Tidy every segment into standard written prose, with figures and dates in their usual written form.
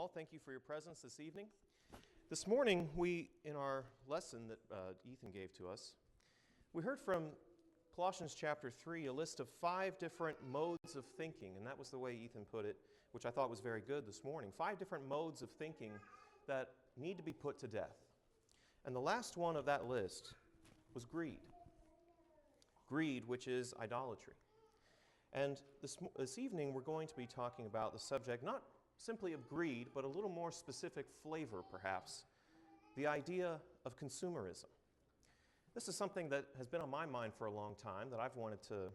all. Thank you for your presence this evening. This morning, in our lesson that Ethan gave to us, we heard from Colossians chapter 3, a list of 5 different modes of thinking, and that was the way Ethan put it, which I thought was very good this morning. 5 different modes of thinking that need to be put to death. And the last one of that list was greed. Greed, which is idolatry. And this evening, we're going to be talking about the subject, not simply of greed, but a little more specific flavor, perhaps, the idea of consumerism. This is something that has been on my mind for a long time, that I've wanted to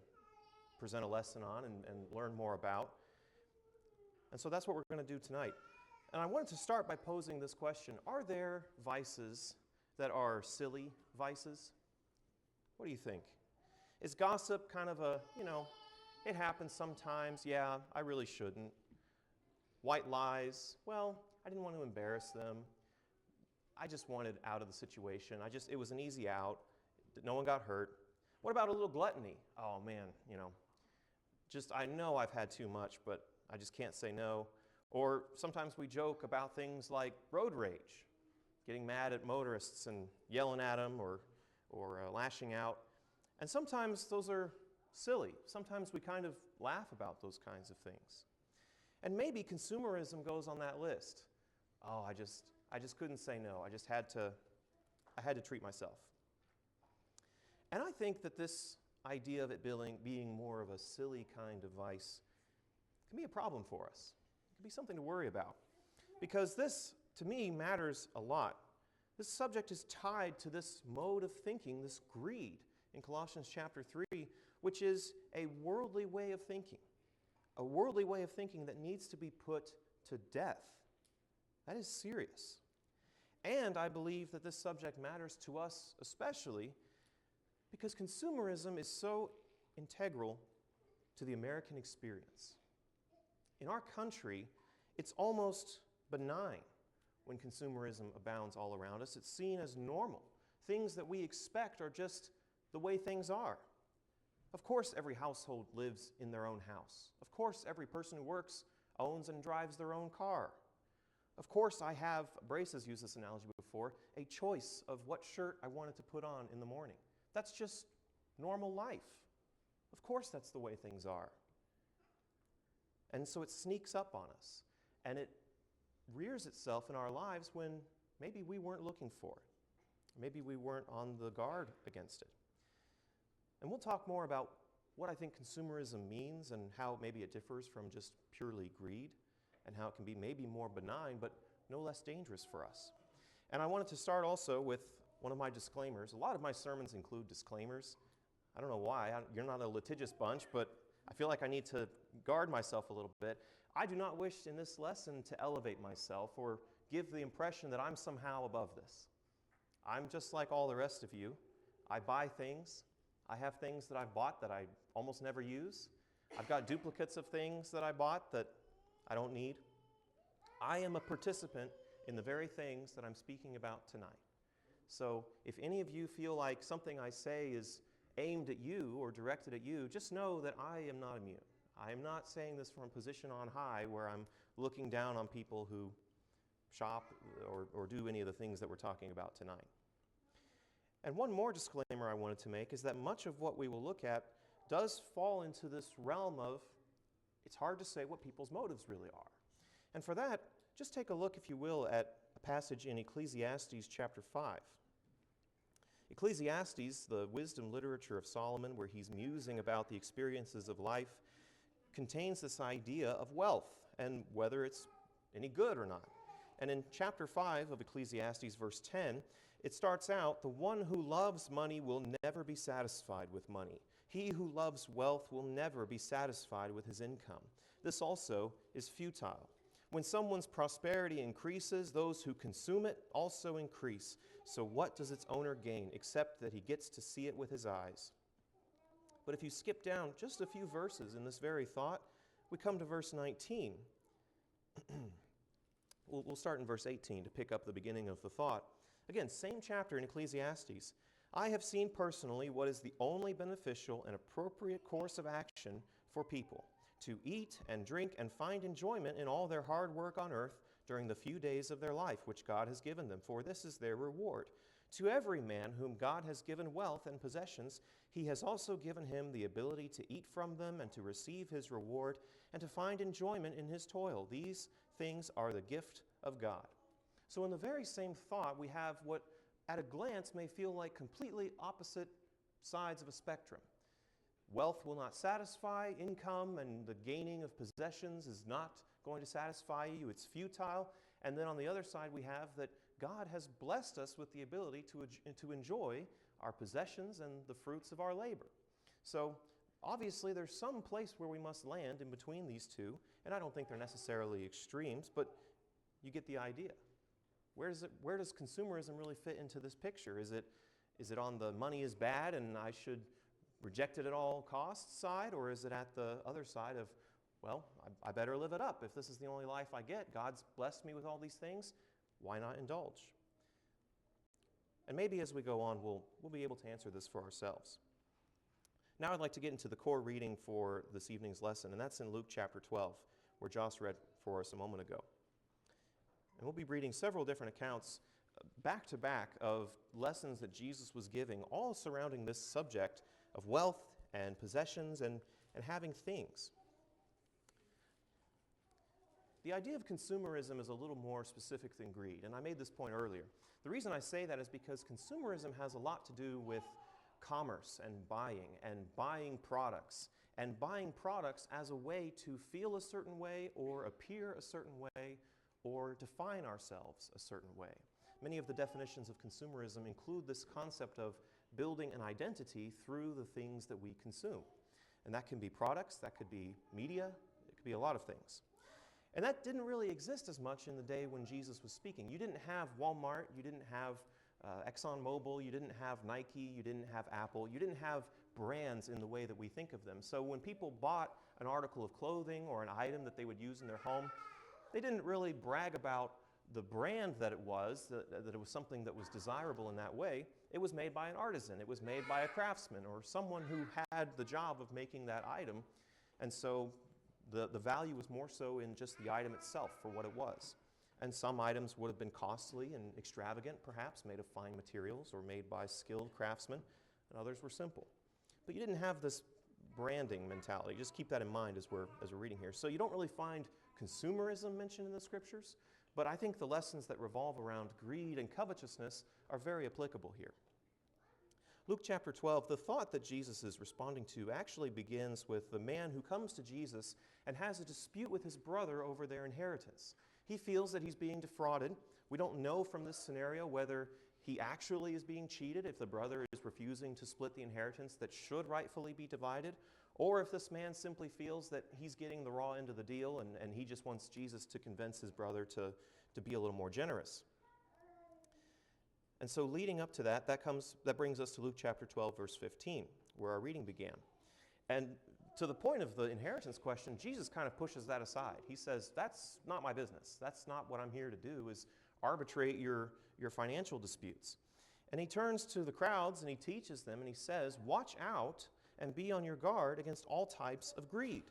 present a lesson on and learn more about. And so that's what we're going to do tonight. And I wanted to start by posing this question: are there vices that are silly vices? What do you think? Is gossip kind of a, it happens sometimes, yeah, I really shouldn't. White lies, well, I didn't want to embarrass them. I just wanted out of the situation. It was an easy out. No one got hurt. What about a little gluttony? Oh man, I know I've had too much, but I just can't say no. Or sometimes we joke about things like road rage, getting mad at motorists and yelling at them or lashing out. And sometimes those are silly. Sometimes we kind of laugh about those kinds of things. And maybe consumerism goes on that list. Oh, I just couldn't say no. I had to treat myself. And I think that this idea of it being more of a silly kind of vice can be a problem for us. It can be something to worry about. Because this, to me, matters a lot. This subject is tied to this mode of thinking, this greed in Colossians chapter 3, which is a worldly way of thinking. A worldly way of thinking that needs to be put to death. That is serious. And I believe that this subject matters to us especially because consumerism is so integral to the American experience. In our country, it's almost benign when consumerism abounds all around us. It's seen as normal. Things that we expect are just the way things are. Of course, every household lives in their own house. Of course, every person who works owns and drives their own car. Of course, I have, Brace has used this analogy before, a choice of what shirt I wanted to put on in the morning. That's just normal life. Of course, that's the way things are. And so it sneaks up on us, and it rears itself in our lives when maybe we weren't looking for it. Maybe we weren't on the guard against it. And we'll talk more about what I think consumerism means and how maybe it differs from just purely greed and how it can be maybe more benign but no less dangerous for us. And I wanted to start also with one of my disclaimers. A lot of my sermons include disclaimers. I don't know why. You're not a litigious bunch, but I feel like I need to guard myself a little bit. I do not wish in this lesson to elevate myself or give the impression that I'm somehow above this. I'm just like all the rest of you. I buy things. I have things that I've bought that I almost never use. I've got duplicates of things that I bought that I don't need. I am a participant in the very things that I'm speaking about tonight. So if any of you feel like something I say is aimed at you or directed at you, just know that I am not immune. I am not saying this from a position on high where I'm looking down on people who shop or do any of the things that we're talking about tonight. And one more disclaimer I wanted to make is that much of what we will look at does fall into this realm of it's hard to say what people's motives really are. And for that, just take a look, if you will, at a passage in Ecclesiastes chapter 5. Ecclesiastes, the wisdom literature of Solomon, where he's musing about the experiences of life, contains this idea of wealth and whether it's any good or not. And in chapter 5 of Ecclesiastes, verse 10, it starts out, "The one who loves money will never be satisfied with money. He who loves wealth will never be satisfied with his income. This also is futile. When someone's prosperity increases, those who consume it also increase. So what does its owner gain, except that he gets to see it with his eyes?" But if you skip down just a few verses in this very thought, we come to verse 19. We'll start in verse 18 to pick up the beginning of the thought. Again, same chapter in Ecclesiastes. "I have seen personally what is the only beneficial and appropriate course of action for people, to eat and drink and find enjoyment in all their hard work on earth, during the few days of their life which God has given them, for this is their reward. To every man whom God has given wealth and possessions, he has also given him the ability to eat from them and to receive his reward and to find enjoyment in his toil. These things are the gift of God. So in the very same thought, we have what at a glance may feel like completely opposite sides of a spectrum. Wealth will not satisfy, income and the gaining of possessions is not going to satisfy you, it's futile. And then on the other side we have that God has blessed us with the ability to enjoy our possessions and the fruits of our labor. So obviously there's some place where we must land in between these two, and I don't think they're necessarily extremes, but you get the idea. Where does consumerism really fit into this picture? Is it on the money is bad and I should reject it at all costs side, or is it at the other side of, well, I better live it up. If this is the only life I get, God's blessed me with all these things, why not indulge? And maybe as we go on, we'll be able to answer this for ourselves. Now I'd like to get into the core reading for this evening's lesson, and that's in Luke chapter 12, where Joss read for us a moment ago. And we'll be reading several different accounts back to back of lessons that Jesus was giving, all surrounding this subject of wealth and possessions and having things. The idea of consumerism is a little more specific than greed, and I made this point earlier. The reason I say that is because consumerism has a lot to do with commerce and buying products as a way to feel a certain way or appear a certain way or define ourselves a certain way. Many of the definitions of consumerism include this concept of building an identity through the things that we consume. And that can be products, that could be media, it could be a lot of things. And that didn't really exist as much in the day when Jesus was speaking. You didn't have Walmart, you didn't have ExxonMobil, you didn't have Nike, you didn't have Apple, you didn't have brands in the way that we think of them. So when people bought an article of clothing or an item that they would use in their home, they didn't really brag about the brand that it was something that was desirable in that way. It was made by an artisan, it was made by a craftsman or someone who had the job of making that item. And so the value was more so in just the item itself for what it was. And some items would have been costly and extravagant, perhaps, made of fine materials or made by skilled craftsmen, and others were simple. But you didn't have this branding mentality. Just keep that in mind as we're reading here. So you don't really find consumerism mentioned in the scriptures, but I think the lessons that revolve around greed and covetousness are very applicable here. Luke chapter 12, the thought that Jesus is responding to actually begins with the man who comes to Jesus and has a dispute with his brother over their inheritance. He feels that he's being defrauded. We don't know from this scenario whether he actually is being cheated, if the brother is refusing to split the inheritance that should rightfully be divided, or if this man simply feels that he's getting the raw end of the deal and he just wants Jesus to convince his brother to be a little more generous. And so leading up to that brings us to Luke chapter 12, verse 15, where our reading began. And to the point of the inheritance question, Jesus kind of pushes that aside. He says, that's not my business. That's not what I'm here to do, is arbitrate your financial disputes. And he turns to the crowds and he teaches them and he says, watch out and be on your guard against all types of greed.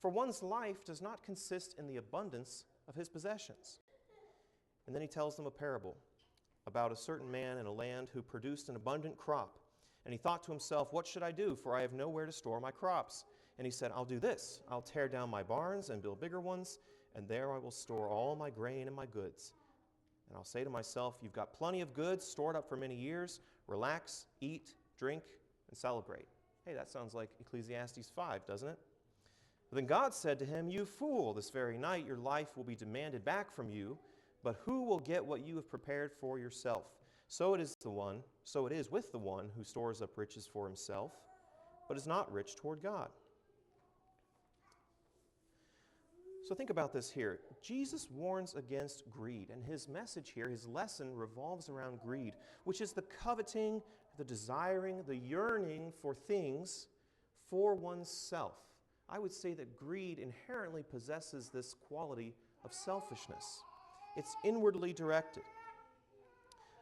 For one's life does not consist in the abundance of his possessions. And then he tells them a parable about a certain man in a land who produced an abundant crop. And he thought to himself, what should I do? For I have nowhere to store my crops. And he said, I'll do this. I'll tear down my barns and build bigger ones, and there I will store all my grain and my goods. And I'll say to myself, you've got plenty of goods stored up for many years. Relax, eat, drink, and celebrate. Hey, that sounds like Ecclesiastes 5, doesn't it? But then God said to him, you fool, this very night your life will be demanded back from you. But who will get what you have prepared for yourself? So it is with the one who stores up riches for himself, but is not rich toward God. So think about this here. Jesus warns against greed, and his message here, his lesson, revolves around greed, which is the coveting, the desiring, the yearning for things for oneself. I would say that greed inherently possesses this quality of selfishness. It's inwardly directed.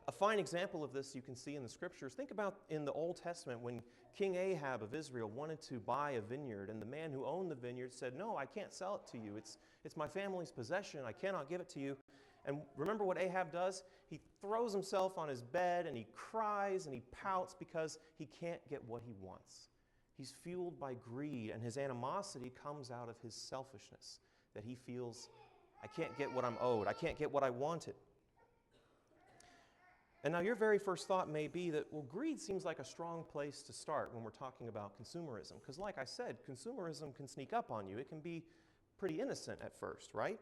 A fine example of this you can see in the scriptures. Think about in the Old Testament when King Ahab of Israel wanted to buy a vineyard, and the man who owned the vineyard said, "No, I can't sell it to you. It's my family's possession. I cannot give it to you." And remember what Ahab does? He throws himself on his bed and he cries and he pouts because he can't get what he wants. He's fueled by greed, and his animosity comes out of his selfishness, that he feels, I can't get what I'm owed. I can't get what I wanted. And now your very first thought may be that, well, greed seems like a strong place to start when we're talking about consumerism. Because like I said, consumerism can sneak up on you. It can be pretty innocent at first, right?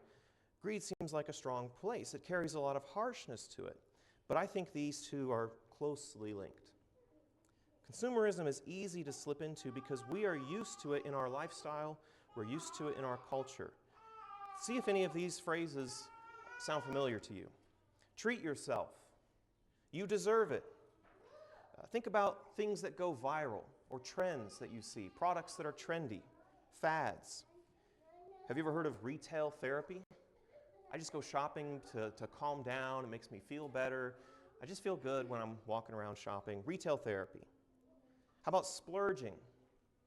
Greed seems like a strong place. It carries a lot of harshness to it. But I think these two are closely linked. Consumerism is easy to slip into because we are used to it in our lifestyle. We're used to it in our culture. See if any of these phrases sound familiar to you. Treat yourself. You deserve it. Think about things that go viral or trends that you see, products that are trendy, fads. Have you ever heard of retail therapy? I just go shopping to calm down. It makes me feel better. I just feel good when I'm walking around shopping. Retail therapy. How about splurging?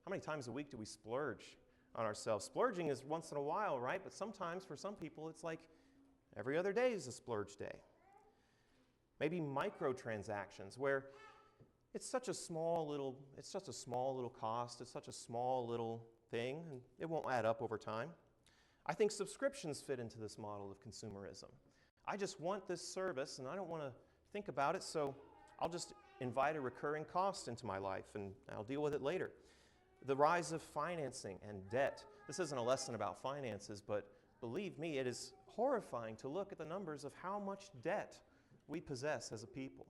How many times a week do we splurge on ourselves? Splurging is once in a while, right? But sometimes for some people it's like every other day is a splurge day. Maybe microtransactions where it's such a small little cost, it's such a small little thing, and it won't add up over time. I think subscriptions fit into this model of consumerism. I just want this service and I don't want to think about it, so I'll just invite a recurring cost into my life and I'll deal with it later. The rise of financing and debt. This isn't a lesson about finances, but believe me, it is horrifying to look at the numbers of how much debt we possess as a people.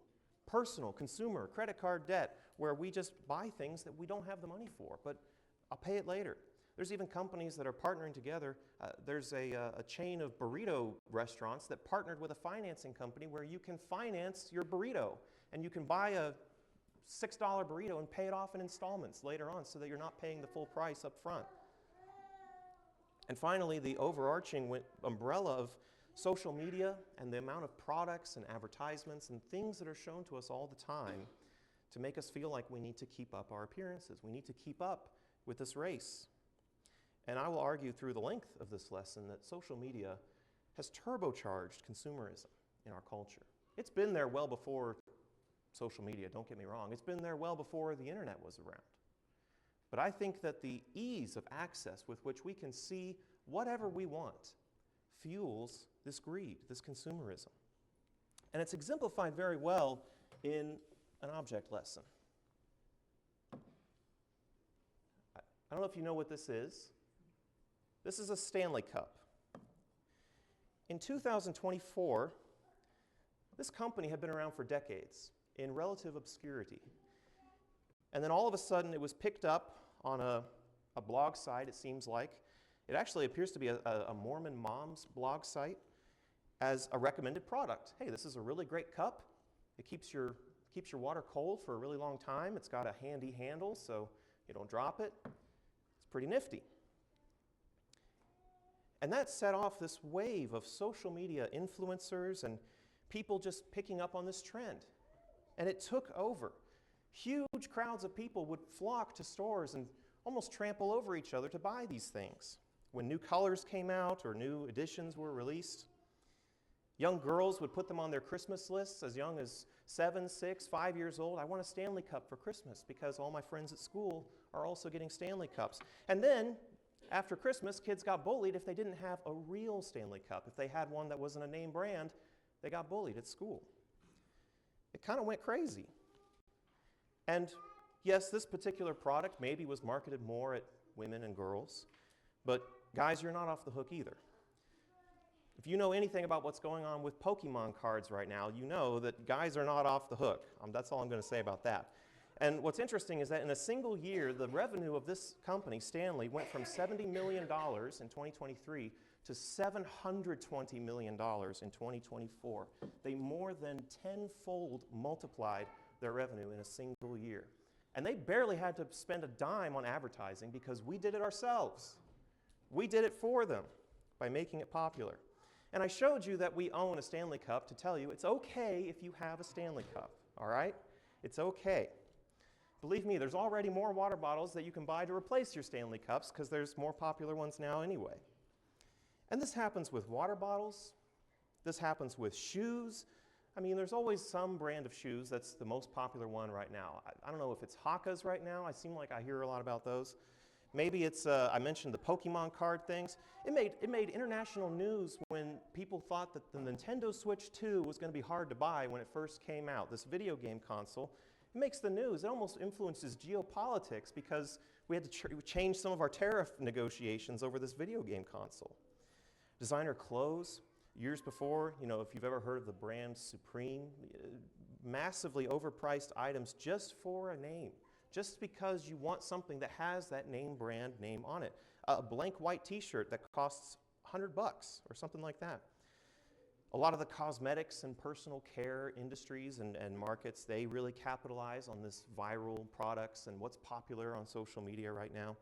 Personal, consumer, credit card debt, where we just buy things that we don't have the money for, but I'll pay it later. There's even companies that are partnering together. There's a chain of burrito restaurants that partnered with a financing company where you can finance your burrito, and you can buy a $6 burrito and pay it off in installments later on so that you're not paying the full price up front. And finally, the overarching umbrella of social media and the amount of products and advertisements and things that are shown to us all the time to make us feel like we need to keep up our appearances. We need to keep up with this race. And I will argue through the length of this lesson that social media has turbocharged consumerism in our culture. It's been there well before social media, don't get me wrong. It's been there well before the internet was around. But I think that the ease of access with which we can see whatever we want fuels this greed, this consumerism. And it's exemplified very well in an object lesson. I don't know if you know what this is. This is a Stanley Cup. In 2024, this company had been around for decades in relative obscurity. And then all of a sudden it was picked up on a blog site, it seems like. It actually appears to be a Mormon mom's blog site as a recommended product. Hey, this is a really great cup. It keeps your water cold for a really long time. It's got a handy handle so you don't drop it. It's pretty nifty. And that set off this wave of social media influencers and people just picking up on this trend. And it took over. Huge crowds of people would flock to stores and almost trample over each other to buy these things. When new colors came out or new editions were released, young girls would put them on their Christmas lists as young as 7, 6, 5 years old. I want a Stanley Cup for Christmas because all my friends at school are also getting Stanley Cups. And then, after Christmas, kids got bullied if they didn't have a real Stanley Cup. If they had one that wasn't a name brand, they got bullied at school. It kind of went crazy. And yes, this particular product maybe was marketed more at women and girls, but guys, you're not off the hook either. If you know anything about what's going on with Pokemon cards right now, you know that guys are not off the hook. That's all I'm going to say about that. And what's interesting is that in a single year, the revenue of this company, Stanley, went from $70 million in 2023 to $720 million in 2024. They more than tenfold multiplied their revenue in a single year. And they barely had to spend a dime on advertising because we did it ourselves. We did it for them by making it popular. And I showed you that we own a Stanley Cup to tell you it's okay if you have a Stanley Cup, all right? It's okay. Believe me, there's already more water bottles that you can buy to replace your Stanley Cups because there's more popular ones now anyway. And this happens with water bottles. This happens with shoes. I mean, there's always some brand of shoes that's the most popular one right now. I don't know if it's Hakka's right now. I seem like I hear a lot about those. Maybe it's, I mentioned the Pokemon card things. It made international news when people thought that the Nintendo Switch 2 was going to be hard to buy when it first came out. This video game console, it makes the news. It almost influences geopolitics because we had to change some of our tariff negotiations over this video game console. Designer clothes, years before, if you've ever heard of the brand Supreme, massively overpriced items just for a name. Just because you want something that has that name brand name on it. A blank white t-shirt that costs $100 or something like that. A lot of the cosmetics and personal care industries and markets, they really capitalize on this viral products and what's popular on social media right now.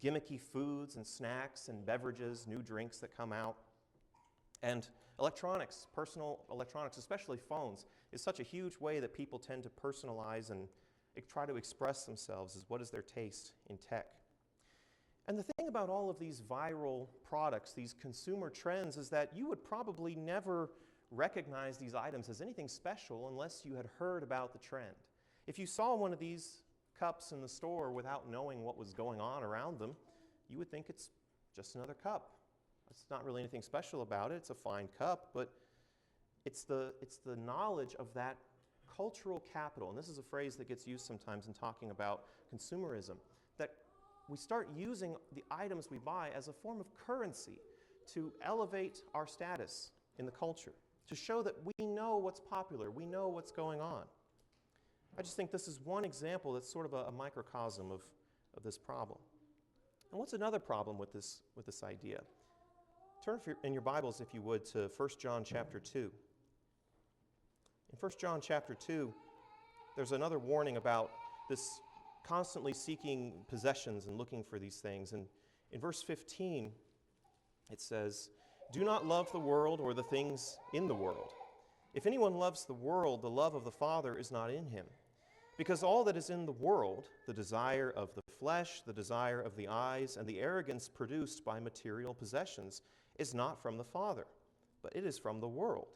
Gimmicky foods and snacks and beverages, new drinks that come out. And electronics, personal electronics, especially phones, is such a huge way that people tend to personalize and try to express themselves as what is their taste in tech. And the thing about all of these viral products, these consumer trends, is that you would probably never recognize these items as anything special unless you had heard about the trend. If you saw one of these cups in the store without knowing what was going on around them, you would think it's just another cup. It's not really anything special about it. It's a fine cup, but it's the knowledge of that cultural capital, and this is a phrase that gets used sometimes in talking about consumerism, that we start using the items we buy as a form of currency to elevate our status in the culture, to show that we know what's popular, we know what's going on. I just think this is one example that's sort of a microcosm of this problem. And what's another problem with this idea? Turn in your Bibles, if you would, to 1 John chapter 2. In 1 John chapter 2, there's another warning about this constantly seeking possessions and looking for these things. And in verse 15, it says, "Do not love the world or the things in the world. If anyone loves the world, the love of the Father is not in him. Because all that is in the world, the desire of the flesh, the desire of the eyes, and the arrogance produced by material possessions, is not from the Father, but it is from the world.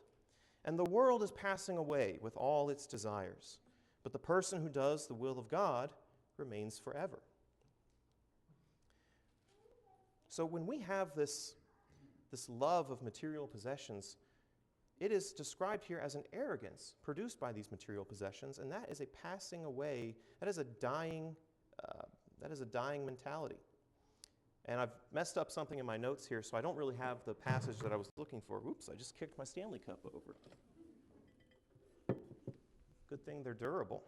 And the world is passing away with all its desires, but the person who does the will of God remains forever." So when we have this love of material possessions, it is described here as an arrogance produced by these material possessions, and that is a passing away, that is a dying mentality. And I've messed up something in my notes here, so I don't really have the passage that I was looking for. Oops, I just kicked my Stanley Cup over. Good thing they're durable.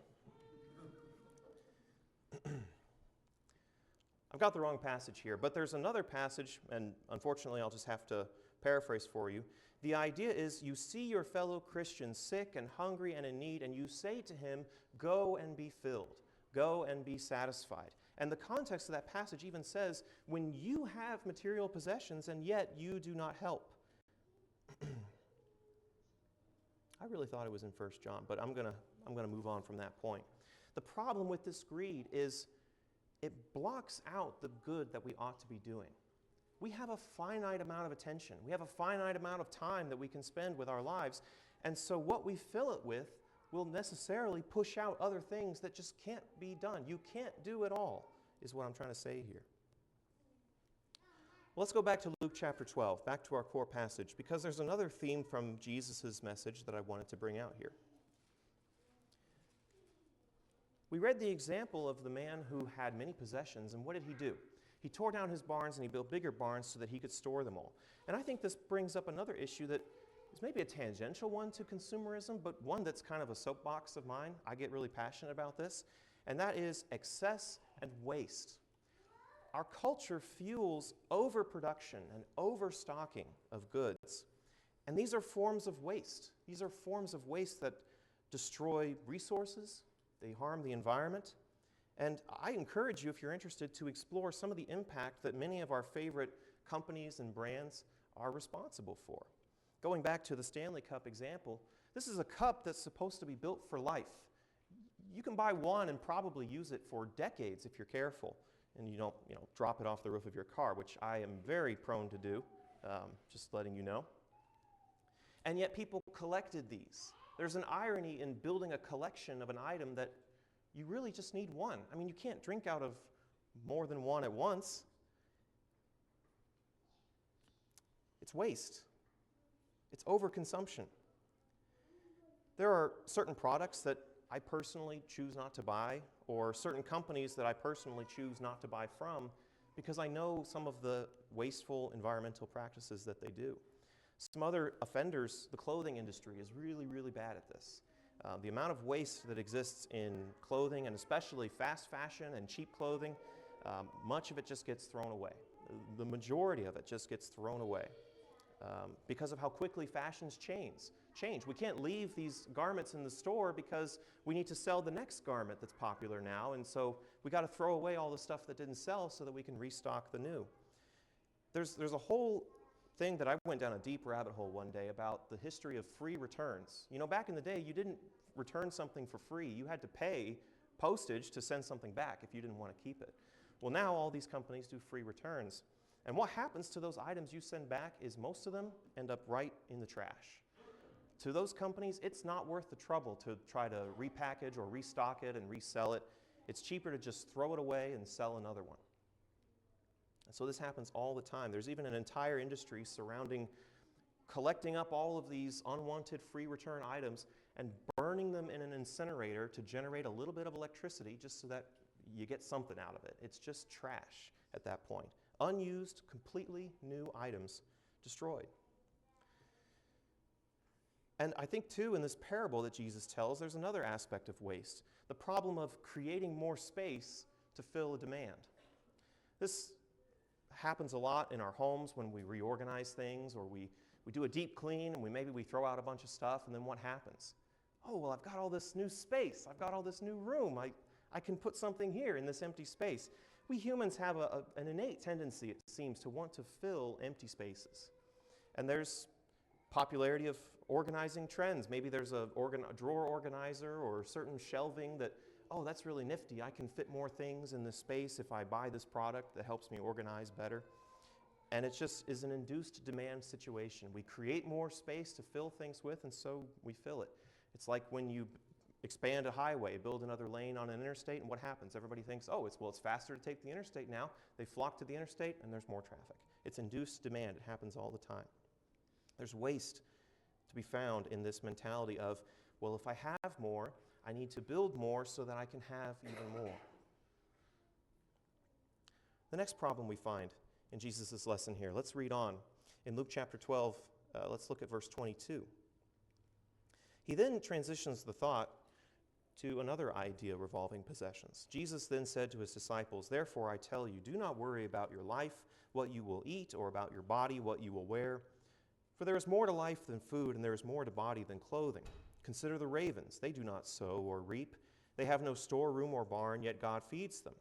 I've got the wrong passage here, but there's another passage, and unfortunately I'll just have to paraphrase for you. The idea is you see your fellow Christian sick and hungry and in need, and you say to him, "Go and be filled. Go and be satisfied." And the context of that passage even says, when you have material possessions and yet you do not help. I really thought it was in 1 John, but I'm gonna move on from that point. The problem with this greed is it blocks out the good that we ought to be doing. We have a finite amount of attention. We have a finite amount of time that we can spend with our lives. And so what we fill it with will necessarily push out other things that just can't be done. You can't do it all, is what I'm trying to say here. Let's go back to Luke chapter 12, back to our core passage, because there's another theme from Jesus' message that I wanted to bring out here. We read the example of the man who had many possessions, and what did he do? He tore down his barns and he built bigger barns so that he could store them all. And I think this brings up another issue that is maybe a tangential one to consumerism, but one that's kind of a soapbox of mine. I get really passionate about this, and that is excess and waste. Our culture fuels overproduction and overstocking of goods, and these are forms of waste. These are forms of waste that destroy resources, they harm the environment, and I encourage you, if you're interested, to explore some of the impact that many of our favorite companies and brands are responsible for. Going back to the Stanley Cup example, this is a cup that's supposed to be built for life. You can buy one and probably use it for decades if you're careful and you don't drop it off the roof of your car, which I am very prone to do, just letting you know. And yet people collected these. There's an irony in building a collection of an item that you really just need one. I mean, you can't drink out of more than one at once. It's waste. It's overconsumption. There are certain products that I personally choose not to buy, or certain companies that I personally choose not to buy from, because I know some of the wasteful environmental practices that they do. Some other offenders, the clothing industry is really, really bad at this. The amount of waste that exists in clothing, and especially fast fashion and cheap clothing, much of it just gets thrown away. The majority of it just gets thrown away because of how quickly fashions change. We can't leave these garments in the store because we need to sell the next garment that's popular now, and so we got to throw away all the stuff that didn't sell so that we can restock the new. There's a whole thing that I went down a deep rabbit hole one day about the history of free returns. You know, back in the day, you didn't return something for free. You had to pay postage to send something back if you didn't want to keep it. Well, now all these companies do free returns. And what happens to those items you send back is most of them end up right in the trash. To those companies, it's not worth the trouble to try to repackage or restock it and resell it. It's cheaper to just throw it away and sell another one. And so this happens all the time. There's even an entire industry surrounding collecting up all of these unwanted free return items and burning them in an incinerator to generate a little bit of electricity just so that you get something out of it. It's just trash at that point. Unused, completely new items destroyed. And I think, too, in this parable that Jesus tells, there's another aspect of waste, the problem of creating more space to fill a demand. This happens a lot in our homes when we reorganize things, or we do a deep clean and maybe we throw out a bunch of stuff, and then what happens? Oh, well, I've got all this new space. I've got all this new room. I can put something here in this empty space. We humans have an innate tendency, it seems, to want to fill empty spaces. And there's popularity of organizing trends. Maybe there's a drawer organizer or certain shelving that, oh, that's really nifty. I can fit more things in this space if I buy this product that helps me organize better. And it just is an induced demand situation. We create more space to fill things with, and so we fill it. It's like when you expand a highway, build another lane on an interstate, and what happens? Everybody thinks, oh, it's faster to take the interstate now. They flock to the interstate, and there's more traffic. It's induced demand. It happens all the time. There's waste to be found in this mentality of, well, if I have more, I need to build more so that I can have even more. The next problem we find in Jesus' lesson here, let's read on. In Luke chapter 12, let's look at verse 22. He then transitions the thought to another idea revolving possessions. Jesus then said to his disciples, "Therefore I tell you, do not worry about your life, what you will eat, or about your body, what you will wear. For there is more to life than food, and there is more to body than clothing. Consider the ravens. They do not sow or reap. They have no storeroom or barn, yet God feeds them.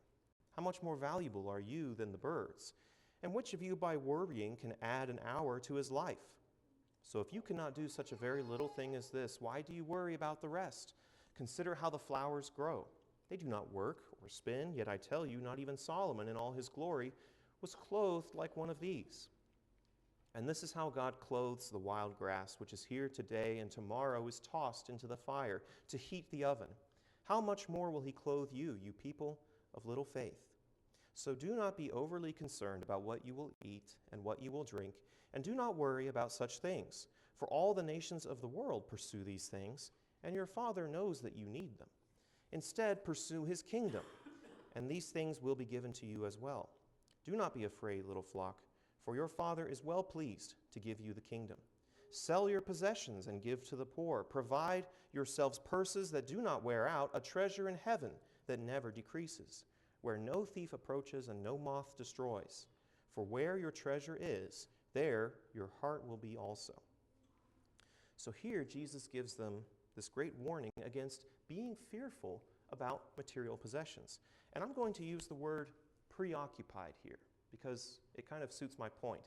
How much more valuable are you than the birds? And which of you by worrying can add an hour to his life? So if you cannot do such a very little thing as this, why do you worry about the rest? Consider how the flowers grow. They do not work or spin, yet I tell you, not even Solomon in all his glory was clothed like one of these. And this is how God clothes the wild grass, which is here today and tomorrow is tossed into the fire to heat the oven. How much more will he clothe you, you people of little faith? So do not be overly concerned about what you will eat and what you will drink, and do not worry about such things. For all the nations of the world pursue these things, and your Father knows that you need them. Instead, pursue his kingdom, and these things will be given to you as well. Do not be afraid, little flock, for your Father is well pleased to give you the kingdom. Sell your possessions and give to the poor. Provide yourselves purses that do not wear out, a treasure in heaven that never decreases, where no thief approaches and no moth destroys. For where your treasure is, there your heart will be also." So here Jesus gives them this great warning against being fearful about material possessions. And I'm going to use the word preoccupied here because it kind of suits my point.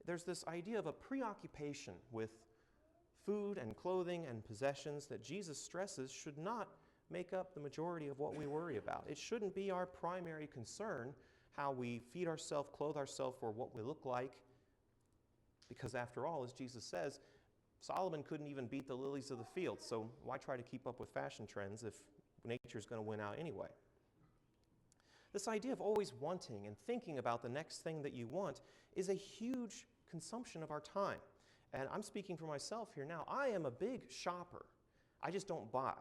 There's this idea of a preoccupation with food and clothing and possessions that Jesus stresses should not make up the majority of what we worry about. It shouldn't be our primary concern how we feed ourselves, clothe ourselves, or what we look like, because after all, as Jesus says, Solomon couldn't even beat the lilies of the field, so why try to keep up with fashion trends if nature's going to win out anyway? This idea of always wanting and thinking about the next thing that you want is a huge consumption of our time. And I'm speaking for myself here now. I am a big shopper. I just don't buy.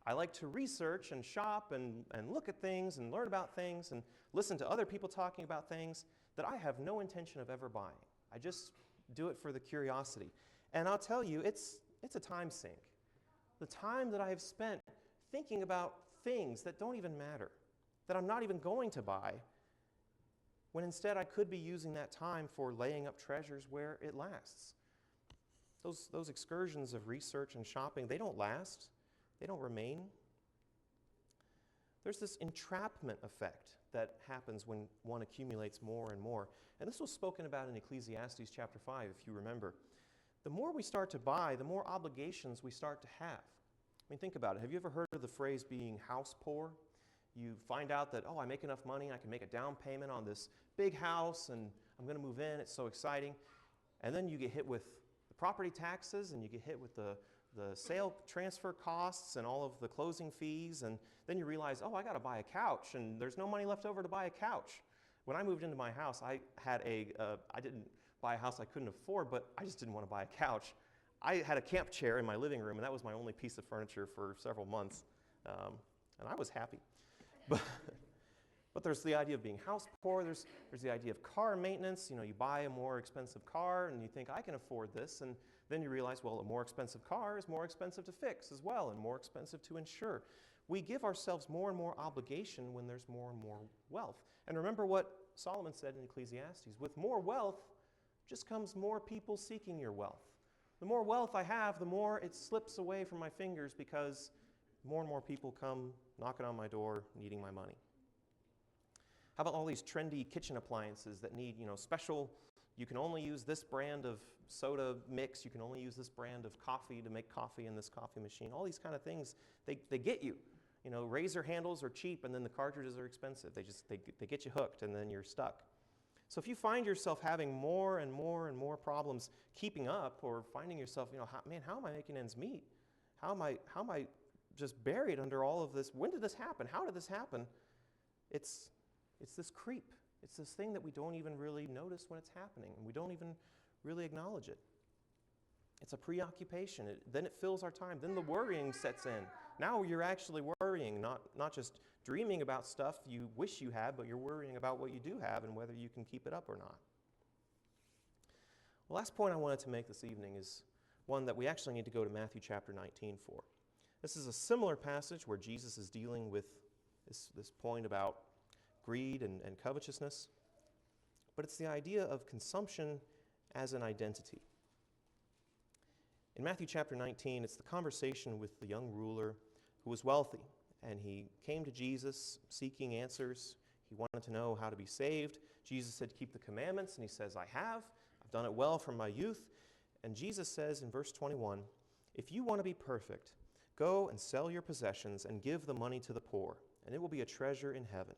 I like to research and shop and look at things and learn about things and listen to other people talking about things that I have no intention of ever buying. I just do it for the curiosity. And I'll tell you, it's a time sink. The time that I have spent thinking about things that don't even matter, that I'm not even going to buy, when instead I could be using that time for laying up treasures where it lasts. Those excursions of research and shopping, they don't last. They don't remain. There's this entrapment effect that happens when one accumulates more and more. And this was spoken about in Ecclesiastes chapter 5, if you remember. The more we start to buy, the more obligations we start to have. I mean, think about it. Have you ever heard of the phrase being house poor? You find out that, I make enough money, I can make a down payment on this big house, and I'm going to move in, it's so exciting. And then you get hit with the property taxes, and you get hit with the sale transfer costs and all of the closing fees, and then you realize, I got to buy a couch, and there's no money left over to buy a couch. When I moved into my house, I didn't buy a house I couldn't afford, but I just didn't want to buy a couch. I had a camp chair in my living room, and that was my only piece of furniture for several months, and I was happy. But there's the idea of being house poor. There's the idea of car maintenance. You buy a more expensive car, and you think, I can afford this, and then you realize, a more expensive car is more expensive to fix as well, and more expensive to insure. We give ourselves more and more obligation when there's more and more wealth. And remember what Solomon said in Ecclesiastes, with more wealth just comes more people seeking your wealth. The more wealth I have, the more it slips away from my fingers because more and more people come knocking on my door needing my money. How about all these trendy kitchen appliances that need, special, you can only use this brand of soda mix, you can only use this brand of coffee to make coffee in this coffee machine. All these kind of things, they get you. Razor handles are cheap and then the cartridges are expensive. They get you hooked and then you're stuck. So if you find yourself having more and more and more problems keeping up, or finding yourself, how am I making ends meet? How am I just buried under all of this? When did this happen? How did this happen? It's this creep. It's this thing that we don't even really notice when it's happening, and we don't even really acknowledge it. It's a preoccupation. Then it fills our time. Then the worrying sets in. Now you're actually worrying, not just dreaming about stuff you wish you had, but you're worrying about what you do have and whether you can keep it up or not. The last point I wanted to make this evening is one that we actually need to go to Matthew chapter 19 for. This is a similar passage where Jesus is dealing with this point about greed and covetousness, but it's the idea of consumption as an identity. In Matthew chapter 19, it's the conversation with the young ruler who was wealthy, and he came to Jesus seeking answers. He wanted to know how to be saved. Jesus said, keep the commandments, and he says, I have. I've done it well from my youth. And Jesus says in verse 21, if you want to be perfect, go and sell your possessions and give the money to the poor, and it will be a treasure in heaven.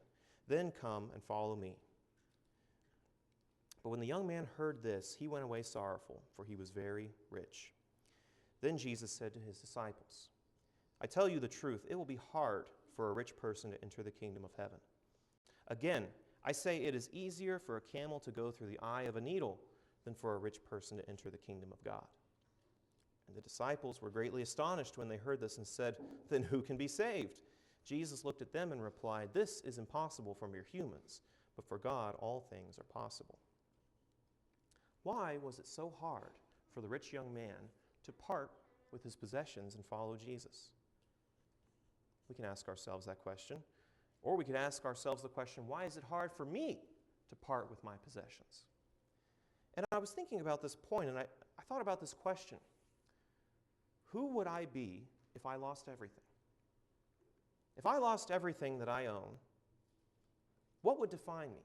Then come and follow me. But when the young man heard this, he went away sorrowful, for he was very rich. Then Jesus said to his disciples, I tell you the truth, it will be hard for a rich person to enter the kingdom of heaven. Again, I say it is easier for a camel to go through the eye of a needle than for a rich person to enter the kingdom of God. And the disciples were greatly astonished when they heard this and said, then who can be saved? Jesus looked at them and replied, this is impossible for mere humans, but for God all things are possible. Why was it so hard for the rich young man to part with his possessions and follow Jesus? We can ask ourselves that question. Or we could ask ourselves the question, why is it hard for me to part with my possessions? And I was thinking about this point, and I thought about this question. Who would I be if I lost everything? If I lost everything that I own, what would define me?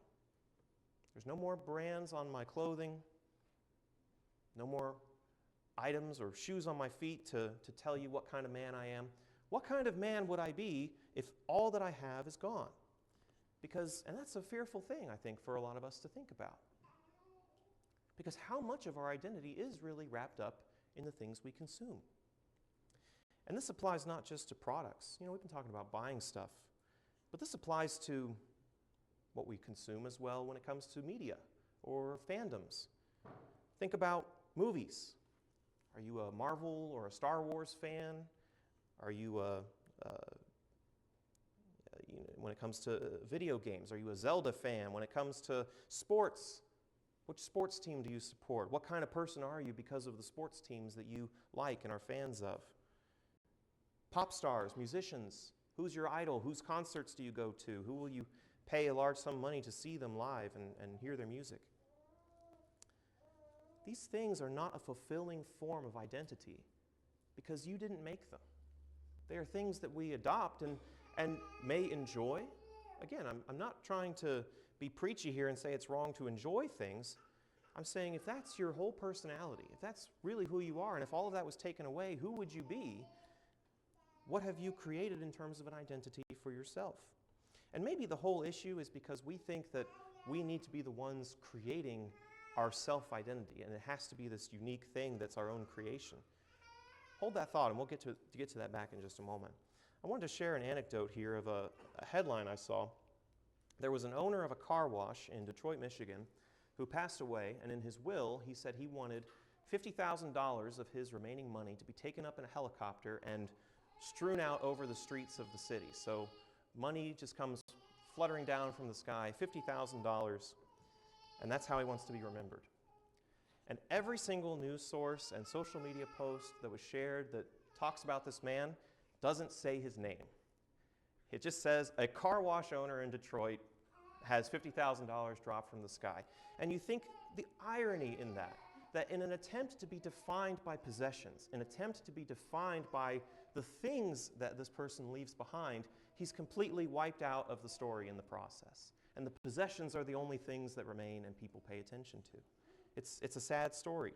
There's no more brands on my clothing, no more items or shoes on my feet to tell you what kind of man I am. What kind of man would I be if all that I have is gone? And that's a fearful thing, I think, for a lot of us to think about. Because how much of our identity is really wrapped up in the things we consume? And this applies not just to products. We've been talking about buying stuff, but this applies to what we consume as well when it comes to media or fandoms. Think about movies. Are you a Marvel or a Star Wars fan? Are you when it comes to video games, are you a Zelda fan? When it comes to sports, which sports team do you support? What kind of person are you because of the sports teams that you like and are fans of? Pop stars, musicians, who's your idol? Whose concerts do you go to? Who will you pay a large sum of money to see them live and hear their music? These things are not a fulfilling form of identity because you didn't make them. They are things that we adopt and may enjoy. Again, I'm not trying to be preachy here and say it's wrong to enjoy things. I'm saying if that's your whole personality, if that's really who you are, and if all of that was taken away, who would you be? What have you created in terms of an identity for yourself? And maybe the whole issue is because we think that we need to be the ones creating our self-identity, and it has to be this unique thing that's our own creation. Hold that thought, and we'll get to that back in just a moment. I wanted to share an anecdote here of a headline I saw. There was an owner of a car wash in Detroit, Michigan, who passed away, and in his will, he said he wanted $50,000 of his remaining money to be taken up in a helicopter and strewn out over the streets of the city. So money just comes fluttering down from the sky, $50,000, and that's how he wants to be remembered. And every single news source and social media post that was shared that talks about this man doesn't say his name. It just says a car wash owner in Detroit has $50,000 dropped from the sky. And you think the irony in that in an attempt to be defined by possessions, an attempt to be defined by the things that this person leaves behind, he's completely wiped out of the story in the process. And the possessions are the only things that remain and people pay attention to. It's a sad story.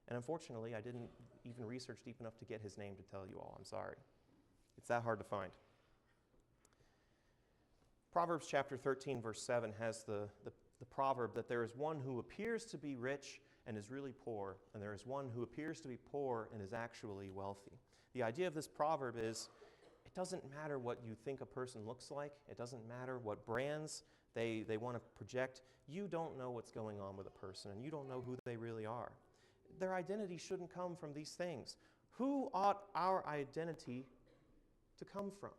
And unfortunately, I didn't even research deep enough to get his name to tell you all. I'm sorry. It's that hard to find. Proverbs chapter 13, verse 7 has the proverb that there is one who appears to be rich and is really poor, and there is one who appears to be poor and is actually wealthy. The idea of this proverb is it doesn't matter what you think a person looks like. It doesn't matter what brands they want to project. You don't know what's going on with a person, and you don't know who they really are. Their identity shouldn't come from these things. Who ought our identity to come from?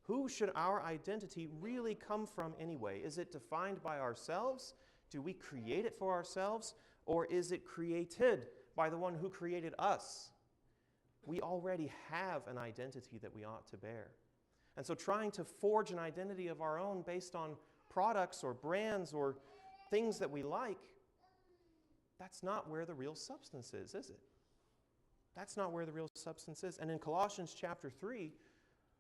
Who should our identity really come from anyway? Is it defined by ourselves? Do we create it for ourselves? Or is it created by the one who created us? We already have an identity that we ought to bear. And so trying to forge an identity of our own based on products or brands or things that we like, that's not where the real substance is it? That's not where the real substance is. And in Colossians chapter 3,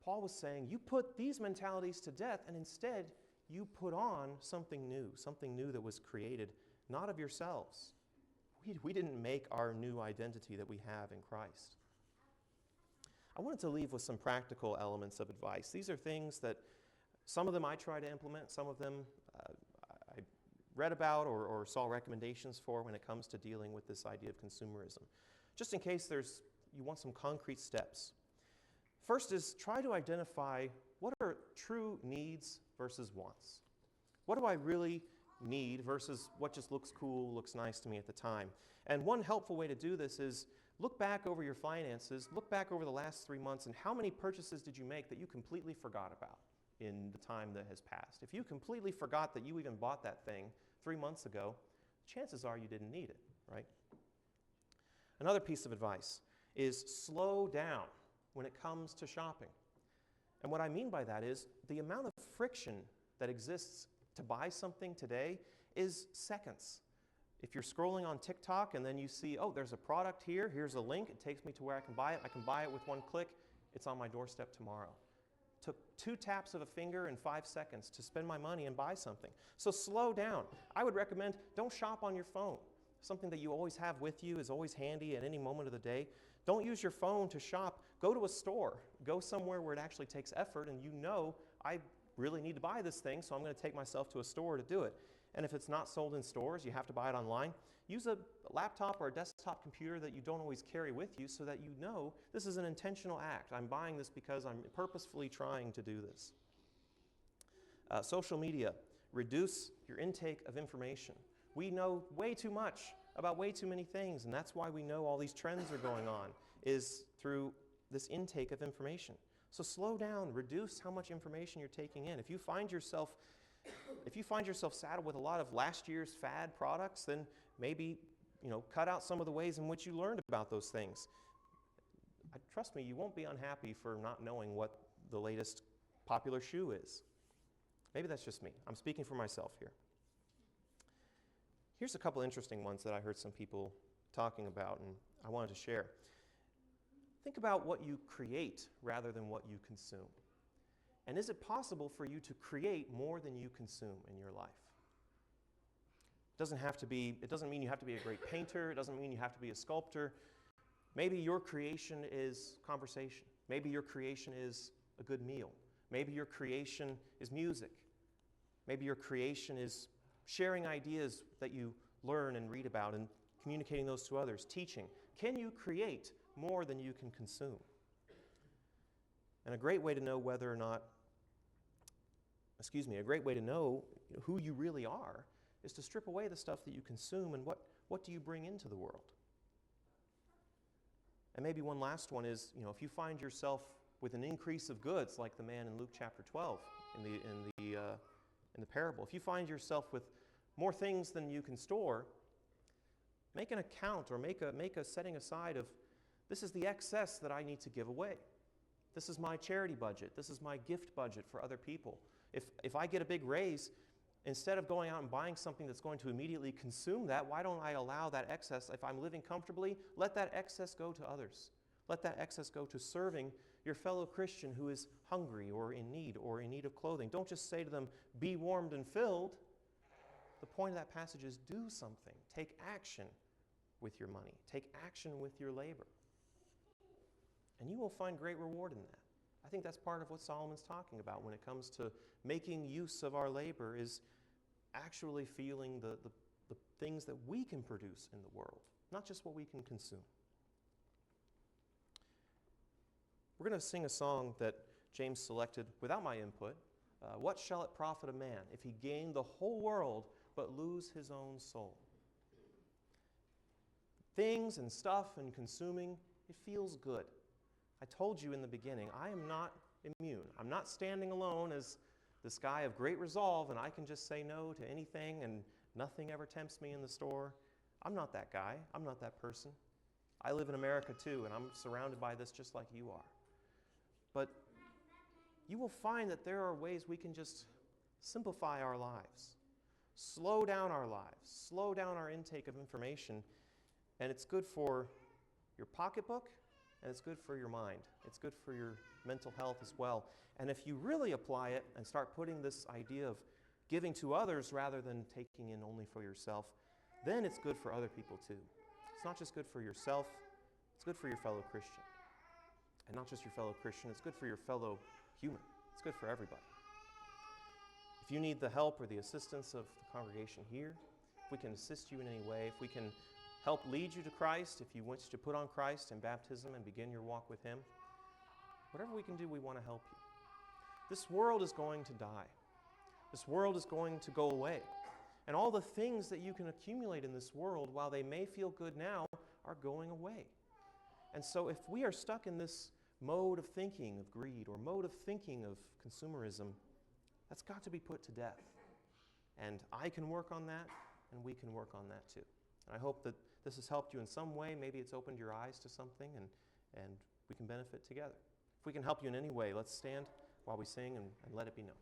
Paul was saying, you put these mentalities to death, and instead you put on something new that was created, not of yourselves. We didn't make our new identity that we have in Christ. I wanted to leave with some practical elements of advice. These are things that some of them I try to implement, some of them I read about or saw recommendations for when it comes to dealing with this idea of consumerism. Just in case you want some concrete steps. First is try to identify what are true needs versus wants. What do I really need versus what just looks cool, looks nice to me at the time? And one helpful way to do this is look back over your finances, look back over the last 3 months, and how many purchases did you make that you completely forgot about in the time that has passed? If you completely forgot that you even bought that thing 3 months ago, chances are you didn't need it, right? Another piece of advice is slow down when it comes to shopping. And what I mean by that is the amount of friction that exists to buy something today is seconds. If you're scrolling on TikTok and then you see, oh, there's a product here, here's a link, it takes me to where I can buy it with one click, it's on my doorstep tomorrow. Took 2 taps of a finger and 5 seconds to spend my money and buy something. So slow down. I would recommend don't shop on your phone. something that you always have with you, is always handy at any moment of the day. Don't use your phone to shop. Go to a store. Go somewhere where it actually takes effort and you know, I really need to buy this thing, so I'm going to take myself to a store to do it. And if it's not sold in stores, you have to buy it online. Use a laptop or a desktop computer that you don't always carry with you so that you know this is an intentional act. I'm buying this because I'm purposefully trying to do this. Social media. Reduce your intake of information. We know way too much about way too many things, and that's why we know all these trends are going on, is through this intake of information. So slow down, reduce how much information you're taking in. If you find yourself saddled with a lot of last year's fad products, then maybe, cut out some of the ways in which you learned about those things. Trust me, you won't be unhappy for not knowing what the latest popular shoe is. Maybe that's just me. I'm speaking for myself here. Here's a couple interesting ones that I heard some people talking about and I wanted to share. Think about what you create rather than what you consume. And is it possible for you to create more than you consume in your life? It doesn't mean you have to be a great painter. It doesn't mean you have to be a sculptor. Maybe your creation is conversation. Maybe your creation is a good meal. Maybe your creation is music. Maybe your creation is sharing ideas that you learn and read about and communicating those to others, teaching. Can you create more than you can consume? And a great way to know who you really are is to strip away the stuff that you consume and what do you bring into the world? And maybe one last one is, if you find yourself with an increase of goods, like the man in Luke chapter 12 in the parable, if you find yourself with more things than you can store, make an account or make a setting aside of, this is the excess that I need to give away. This is my charity budget. This is my gift budget for other people. If I get a big raise, instead of going out and buying something that's going to immediately consume that, why don't I allow that excess, if I'm living comfortably, let that excess go to others. Let that excess go to serving your fellow Christian who is hungry or in need of clothing. Don't just say to them, be warmed and filled. The point of that passage is do something. Take action with your money. Take action with your labor. And you will find great reward in that. I think that's part of what Solomon's talking about when it comes to making use of our labor, is actually feeling the things that we can produce in the world, not just what we can consume. We're going to sing a song that James selected without my input. What shall it profit a man if he gain the whole world but lose his own soul? Things and stuff and consuming, it feels good. I told you in the beginning, I am not immune. I'm not standing alone as this guy of great resolve and I can just say no to anything and nothing ever tempts me in the store. I'm not that guy. I'm not that person. I live in America too, and I'm surrounded by this just like you are. But you will find that there are ways we can just simplify our lives, slow down our lives, slow down our intake of information, and it's good for your pocketbook, and it's good for your mind. It's good for your mental health as well. And if you really apply it and start putting this idea of giving to others rather than taking in only for yourself, then it's good for other people too. It's not just good for yourself, it's good for your fellow Christian. And not just your fellow Christian, it's good for your fellow human. It's good for everybody. If you need the help or the assistance of the congregation here, if we can assist you in any way, if we can help lead you to Christ, if you wish to put on Christ in baptism and begin your walk with Him, whatever we can do, we want to help you. This world is going to die. This world is going to go away. And all the things that you can accumulate in this world, while they may feel good now, are going away. And so if we are stuck in this mode of thinking of greed or mode of thinking of consumerism, that's got to be put to death. And I can work on that, and we can work on that too. And I hope that this has helped you in some way. Maybe it's opened your eyes to something, and we can benefit together. If we can help you in any way, let's stand while we sing and let it be known.